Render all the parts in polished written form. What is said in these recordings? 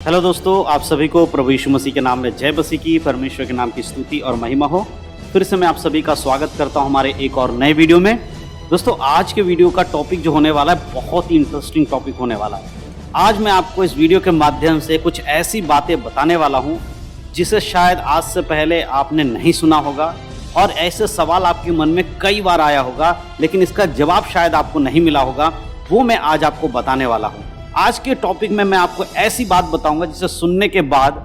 Hello दोस्तों, आप सभी को प्रभु यीशु मसीह के नाम में जय मसीह की, परमेश्वर के नाम की स्तुति और महिमा हो। फिर से मैं आप सभी का स्वागत करता हूं हमारे एक और नए वीडियो में। दोस्तों, आज के वीडियो का टॉपिक जो होने वाला है बहुत ही इंटरेस्टिंग टॉपिक होने वाला है। आज मैं आपको इस वीडियो के माध्यम से कुछ ऐसी बातें बताने वाला हूँ जिसे शायद आज से पहले आपने नहीं सुना होगा और ऐसे सवाल आपके मन में कई बार आया होगा, लेकिन इसका जवाब शायद आपको नहीं मिला होगा। वो मैं आज आपको बताने वाला हूँ। आज के टॉपिक में मैं आपको ऐसी बात बताऊंगा जिसे सुनने के बाद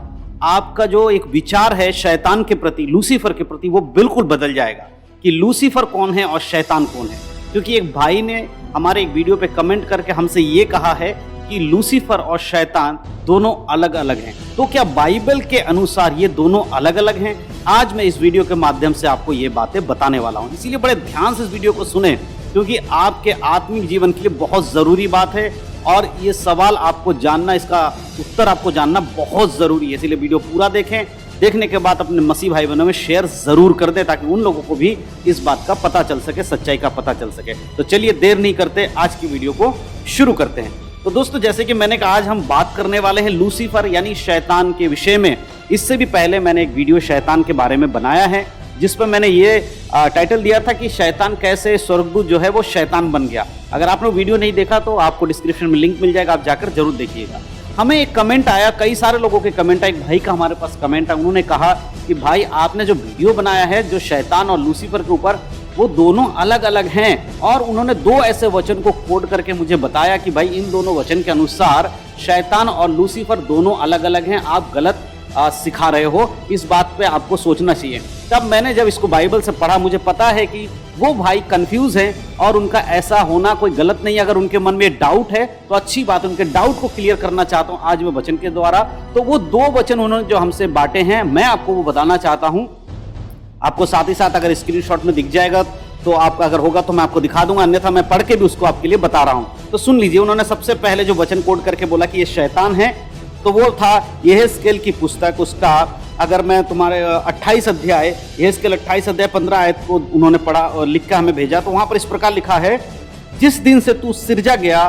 आपका जो एक विचार है शैतान के प्रति, लूसीफर के प्रति, वो बिल्कुल बदल जाएगा कि लूसीफर कौन है और शैतान कौन है। क्योंकि एक भाई ने हमारे एक वीडियो पे कमेंट करके हमसे ये कहा है कि लूसीफर और शैतान दोनों अलग अलग हैं। तो क्या बाइबल के अनुसार ये दोनों अलग अलग हैं? आज मैं इस वीडियो के माध्यम से आपको ये बातें बताने वाला हूँ। इसीलिए बड़े ध्यान से इस वीडियो को सुने, क्योंकि आपके आत्मिक जीवन के लिए बहुत ज़रूरी बात है और ये सवाल आपको जानना, इसका उत्तर आपको जानना बहुत ज़रूरी है। इसलिए वीडियो पूरा देखें। देखने के बाद अपने मसीह भाई बहनों में शेयर ज़रूर कर दें ताकि उन लोगों को भी इस बात का पता चल सके, सच्चाई का पता चल सके। तो चलिए देर नहीं करते, आज की वीडियो को शुरू करते हैं। तो दोस्तों, जैसे कि मैंने कहा, आज हम बात करने वाले हैं लूसीफर यानी शैतान के विषय में। इससे भी पहले मैंने एक वीडियो शैतान के बारे में बनाया है जिस पर मैंने ये टाइटल दिया था कि शैतान कैसे स्वर्गदूत जो है वो शैतान बन गया। अगर आपने वीडियो नहीं देखा तो आपको डिस्क्रिप्शन में लिंक मिल जाएगा, आप जाकर जरूर देखिएगा। हमें एक कमेंट आया, कई सारे लोगों के कमेंट आए। एक भाई का हमारे पास कमेंट आया, उन्होंने कहा कि भाई आपने जो वीडियो बनाया है जो शैतान और लूसीफर के ऊपर, वो दोनों अलग अलग हैं। और उन्होंने दो ऐसे वचन को कोट करके मुझे बताया कि भाई इन दोनों वचन के अनुसार शैतान और लूसीफर दोनों अलग अलग हैं, आप गलत सिखा रहे हो, इस बात पे आपको सोचना चाहिए। तब मैंने जब इसको बाइबल से पढ़ा, मुझे पता है कि वो भाई कंफ्यूज हैं और उनका ऐसा होना कोई गलत नहीं है। अगर उनके मन में डाउट है तो अच्छी बात है, उनके डाउट को क्लियर करना चाहता हूँ आज मैं वचन के द्वारा। तो वो दो वचन उन्होंने जो हमसे बांटे हैं, मैं आपको वो बताना चाहता हूँ। आपको साथ ही साथ अगर स्क्रीनशॉट में दिख जाएगा तो आपका अगर होगा तो मैं आपको दिखा दूंगा, अन्यथा मैं पढ़ के भी उसको आपके लिए बता रहा हूँ। तो सुन लीजिए। उन्होंने सबसे पहले जो वचन कोट करके बोला कि ये शैतान है, तो वो था यहेजकेल की पुस्तक, उसका अगर मैं तुम्हारे 28 अध्याय, यहेजकेल 28 अध्याय 15 आयत को उन्होंने पढ़ा और लिख के हमें भेजा। तो वहां पर इस प्रकार लिखा है, जिस दिन से तू सिरजा गया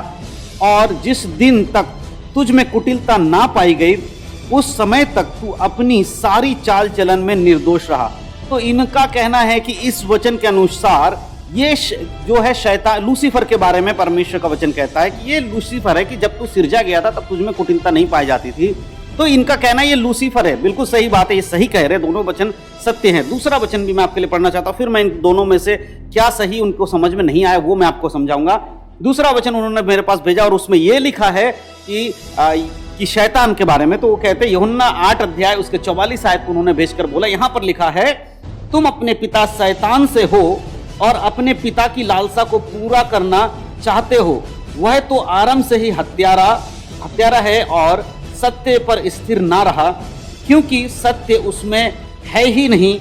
और जिस दिन तक तुझ में कुटिलता ना पाई गई, उस समय तक तू अपनी सारी चाल चलन में निर्दोष रहा। तो इनका कहना है कि इस वचन के अनुसार ये जो है शैतान, लूसीफर के बारे में परमेश्वर का वचन कहता है कि ये लूसीफर है कि जब तू सिरजा गया था तब तुझ में कुटिलता नहीं पाई जाती थी। तो इनका कहना ये लूसीफर है। बिल्कुल सही बात है, ये सही कह रहे हैं, दोनों वचन सत्य हैं। दूसरा वचन भी मैं आपके लिए पढ़ना चाहता हूँ, फिर मैं इन दोनों में से क्या सही उनको समझ में नहीं आया वो मैं आपको समझाऊंगा। दूसरा वचन उन्होंने मेरे पास भेजा और उसमें यह लिखा है कि शैतान के बारे में। तो वो कहते हैं, यूहन्ना 8 अध्याय उसके 44 आयत को उन्होंने भेजकर बोला, यहाँ पर लिखा है, तुम अपने पिता शैतान से हो और अपने पिता की लालसा को पूरा करना चाहते हो। वह तो आरंभ से ही हत्यारा है और सत्य पर स्थिर ना रहा, क्योंकि सत्य उसमें है ही नहीं।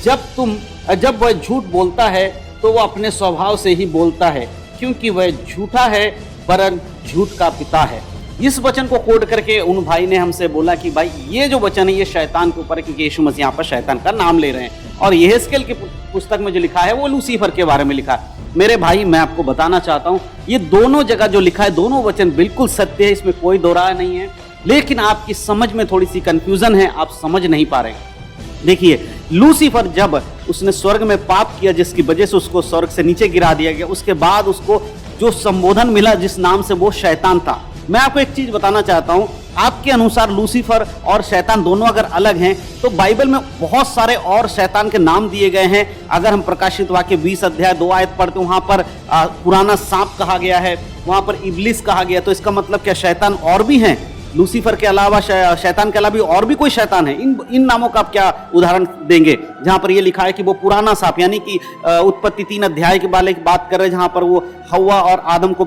जब वह झूठ बोलता है तो वह अपने स्वभाव से ही बोलता है, क्योंकि वह झूठा है वरन झूठ का पिता है। इस वचन को कोट करके उन भाई ने हमसे बोला कि भाई ये जो वचन है ये शैतान के ऊपर है, क्योंकि यीशु मसीह यहाँ पर शैतान का नाम ले रहे हैं। और यहेजकेल की पुस्तक में जो लिखा है वो लूसीफर के बारे में लिखा है। मेरे भाई, मैं आपको बताना चाहता हूँ, ये दोनों जगह जो लिखा है, दोनों वचन बिल्कुल सत्य है, इसमें कोई दो राय नहीं है। लेकिन आपकी समझ में थोड़ी सी कंफ्यूजन है, आप समझ नहीं पा रहे। देखिए, लूसीफर जब उसने स्वर्ग में पाप किया जिसकी वजह से उसको स्वर्ग से नीचे गिरा दिया गया, उसके बाद उसको जो संबोधन मिला जिस नाम से, वो शैतान था। मैं आपको एक चीज बताना चाहता हूं, आपके अनुसार लूसीफर और शैतान दोनों अगर अलग हैं तो बाइबल में बहुत सारे और शैतान के नाम दिए गए हैं। अगर हम प्रकाशित वाक्य 20 अध्याय 2 आयत पढ़ते, वहां पर पुराना सांप कहा गया है, वहां पर इब्लिस कहा गया। तो इसका मतलब क्या शैतान और भी हैं? लूसीफर के अलावा, शैतान के अलावा और भी कोई शैतान है? इन नामों का आप क्या उदाहरण देंगे? जहां पर ये लिखा है कि वो पुराना सांप, यानी कि उत्पत्ति 3 अध्याय के बारे की बात कर रहे हैं, जहां पर वो हव्वा को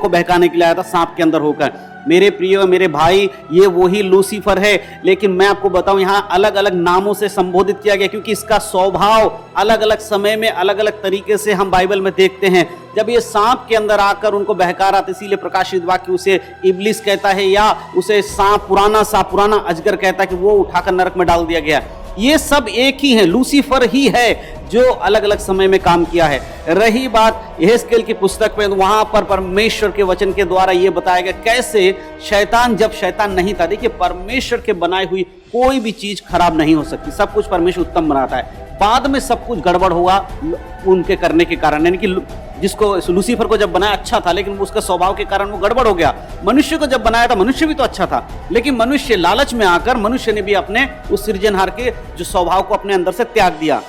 बहकाने के लिए आया था सांप के अंदर होकर। मेरे प्रिय मेरे भाई, ये वही लूसीफर है, लेकिन मैं आपको बताऊं यहाँ अलग अलग नामों से संबोधित किया गया, क्योंकि इसका स्वभाव अलग अलग समय में अलग अलग तरीके से हम बाइबल में देखते हैं। जब ये सांप के अंदर आकर उनको बहका रहा था, इसीलिए प्रकाशित वाक्य उसे इब्लिस कहता है, या उसे पुराना अजगर कहता है कि वो उठाकर नरक में डाल दिया गया। ये सब एक ही है, लूसीफर ही है जो अलग अलग समय में काम किया है। रही बात यहेजकेल की पुस्तक में, वहां पर परमेश्वर के वचन के द्वारा यह बताया गया कैसे शैतान, जब शैतान नहीं था, देखिए परमेश्वर के बनाई हुई कोई भी चीज खराब नहीं हो सकती, सब कुछ परमेश्वर उत्तम बनाता है। बाद में सब कुछ गड़बड़ हुआ उनके करने के कारण, यानी कि जिसको लूसीफर को जब बनाया अच्छा था, लेकिन उसका स्वभाव के कारण वो गड़बड़ हो गया। मनुष्य को जब बनाया था, मनुष्य भी तो अच्छा था, लेकिन मनुष्य लालच में आकर मनुष्य ने भी अपने उस सृजनहार के जो स्वभाव को अपने अंदर से त्याग दिया।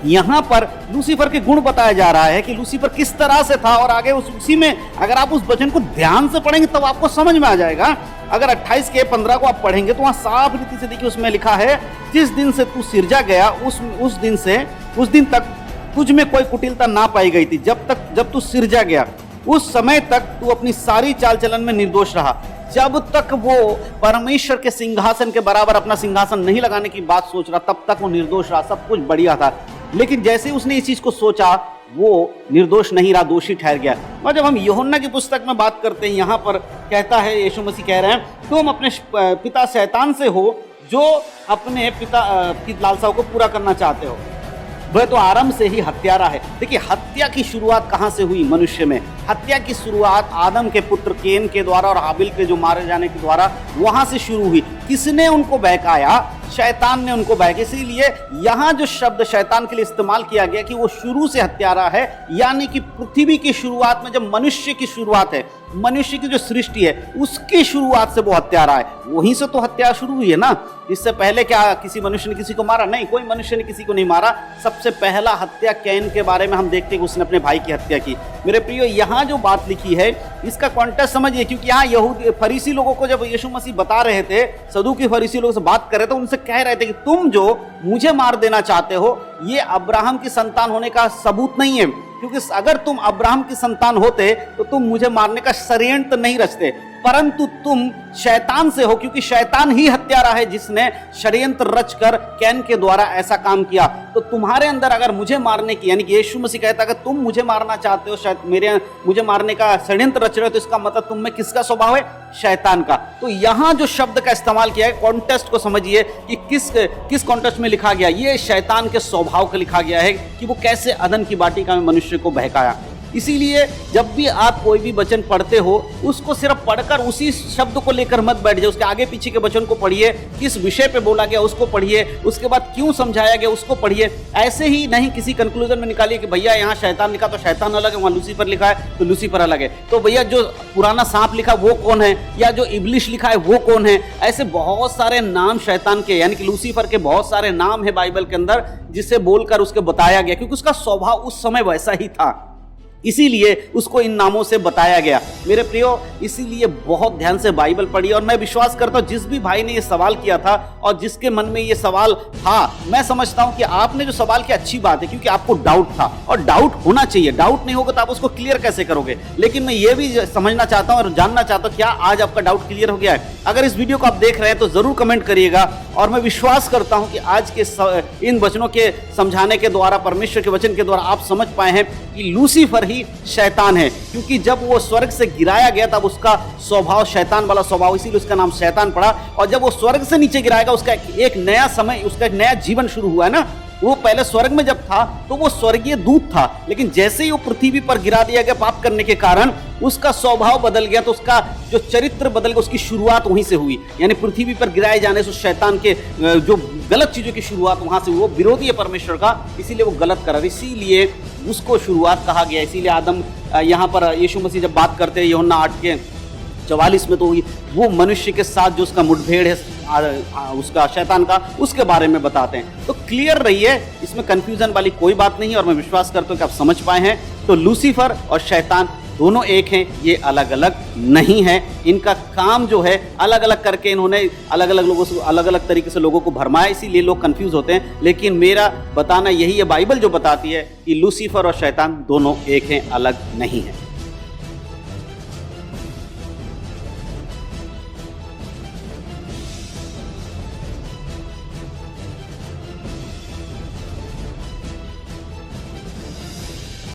यहाँ पर लूसीफर के गुण बताया जा रहा है कि लूसीफर किस तरह से था, और आगे उसी में अगर आप उस वचन को ध्यान से पढ़ेंगे तब आपको समझ में आ जाएगा। अगर 28 के 15 को आप पढ़ेंगे तो वहाँ साफ रीति से देखिए, उसमें लिखा है, जिस दिन से तू सिरजा गया उस दिन तक तुझ में कोई कुटिलता ना पाई गई थी। जब तू सिरजा गया उस समय तक तू अपनी सारी चाल चलन में निर्दोष रहा। जब तक वो परमेश्वर के सिंहासन के बराबर अपना सिंहासन नहीं लगाने की बात सोच रहा, तब तक वो निर्दोष रहा, सब कुछ बढ़िया था। लेकिन जैसे उसने इस चीज को सोचा, वो निर्दोष नहीं रहा, दोषी ठहर गया। और जब हम यूहन्ना की पुस्तक में बात करते हैं, यहाँ पर कहता है, यीशु मसीह कह रहे हैं, तुम अपने पिता शैतान से हो, जो अपने पिता की लालसाओं को पूरा करना चाहते हो। वह तो आरंभ से ही हत्यारा है। देखिए, हत्या की शुरुआत कहाँ से हुई? मनुष्य में। हत्या की शुरुआत आदम के पुत्र केन के द्वारा और हाबिल के जो मारे जाने के द्वारा वहां से शुरू हुई। किसने उनको बहकाया? शैतान ने उनको बहकाया। इसीलिए यहाँ जो शब्द शैतान के लिए इस्तेमाल किया गया कि वो शुरू से हत्यारा है, यानी कि पृथ्वी की शुरुआत में जब मनुष्य की शुरुआत है, मनुष्य की जो सृष्टि है, उसकी शुरुआत से वो हत्यारा है। वहीं से तो हत्या शुरू हुई है ना। इससे पहले क्या किसी मनुष्य ने किसी को मारा? नहीं, कोई मनुष्य ने किसी को नहीं मारा। सबसे पहला हत्या कैन के बारे में हम देखते हैं कि उसने अपने भाई की हत्या की। मेरे प्रियो, यहाँ जो बात लिखी है इसका कॉन्टेक्स्ट समझिए, क्योंकि यहाँ यहूदी फरीसी लोगों को जब यीशु मसीह बता रहे थे, सदूकी फरीसी लोगों से बात कर रहे थे, उनसे कह रहे थे कि तुम जो मुझे मार देना चाहते हो, ये अब्राहम की संतान होने का सबूत नहीं है, क्योंकि अगर तुम अब्राहम की संतान होते तो तुम मुझे मारने का षड्यंत्र नहीं रचते, परंतु तुम शैतान से हो, क्योंकि शैतान ही हत्यारा है जिसने षड्यंत्र रचकर कैन के द्वारा ऐसा काम किया। तो तुम्हारे अंदर अगर मुझे मारने की, यानी कि यीशु मसीह कहता है कि तुम मुझे मारना चाहते हो, शायद मुझे मारने का षड्यंत्र रच रहे हो, तो इसका मतलब तुम में किसका स्वभाव है? शैतान का। तो यहाँ जो शब्द का इस्तेमाल किया है, कॉन्टेक्स्ट को समझिए कि किस कॉन्टेक्स्ट में लिखा गया। ये शैतान के स्वभाव का लिखा गया है कि वो कैसे अदन की वाटिका में मनुष्य को बहकाया। इसीलिए जब भी आप कोई भी वचन पढ़ते हो, उसको सिर्फ पढ़कर उसी शब्द को लेकर मत बैठ जाओ, उसके आगे पीछे के वचन को पढ़िए, किस विषय पे बोला गया उसको पढ़िए, उसके बाद क्यों समझाया गया उसको पढ़िए। ऐसे ही नहीं किसी कंक्लूजन में निकालिए कि भैया यहाँ शैतान लिखा तो शैतान अलग है, वहाँ लूसीफर लिखा है तो लूसीफर अलग है, तो भैया जो पुराना सांप लिखा वो कौन है, या जो इब्लिश लिखा है वो कौन है। ऐसे बहुत सारे नाम शैतान के, यानी कि लूसीफर के बहुत सारे नाम है बाइबल के अंदर, जिसे बोलकर उसके बताया गया, क्योंकि उसका स्वभाव उस समय वैसा ही था, इसीलिए उसको इन नामों से बताया गया। मेरे प्रियो, इसीलिए बहुत ध्यान से बाइबल पढ़िए। और मैं विश्वास करता हूँ जिस भी भाई ने ये सवाल किया था और जिसके मन में ये सवाल था, मैं समझता हूँ कि आपने जो सवाल किया अच्छी बात है, क्योंकि आपको डाउट था, और डाउट होना चाहिए। डाउट नहीं होगा तो आप उसको क्लियर कैसे करोगे। लेकिन मैं ये भी समझना चाहता हूँ और जानना चाहता हूँ, क्या आज आपका डाउट क्लियर हो गया है? अगर इस वीडियो को आप देख रहे हैं तो जरूर कमेंट करिएगा। और मैं विश्वास करता हूँ कि आज के इन वचनों के समझाने के द्वारा, परमेश्वर के वचन के द्वारा आप समझ पाए हैं कि लूसीफर ही शैतान है, क्योंकि जब वो स्वर्ग से गिराया गया तब उसका स्वभाव शैतान वाला स्वभाव, इसीलिए उसका नाम शैतान पड़ा। और जब वो स्वर्ग से नीचे गिराएगा, उसका एक नया समय, उसका एक नया जीवन शुरू हुआ है ना। वो पहले स्वर्ग में जब था तो वो स्वर्गीय दूत था, लेकिन जैसे ही वो पृथ्वी पर गिरा दिया गया पाप करने के कारण, उसका स्वभाव बदल गया, तो उसका जो चरित्र बदल गया। उसकी शुरुआत वहीं से हुई, यानी पृथ्वी पर गिराए जाने से शैतान के जो गलत चीजों की शुरुआत वहां से, वो विरोधी है परमेश्वर का, इसीलिए वो गलत करा, इसीलिए उसको शुरुआत कहा गया। इसीलिए आदम, यहाँ पर यीशु मसीह जब बात करते हैं यूहन्ना 8:44 में, तो वो मनुष्य के साथ जो उसका मुठभेड़ है उसका शैतान का, उसके बारे में बताते हैं। तो क्लियर रहिए, इसमें कंफ्यूजन वाली कोई बात नहीं है। और मैं विश्वास करता हूँ कि आप समझ पाए हैं। तो लूसीफर और शैतान दोनों एक हैं, ये अलग अलग नहीं है। इनका काम जो है अलग अलग करके इन्होंने अलग अलग लोगों से अलग अलग तरीके से लोगों को भरमाया, इसीलिए लोग कंफ्यूज होते हैं। लेकिन मेरा बताना यही है, बाइबल जो बताती है कि लूसीफर और शैतान दोनों एक हैं, अलग नहीं है।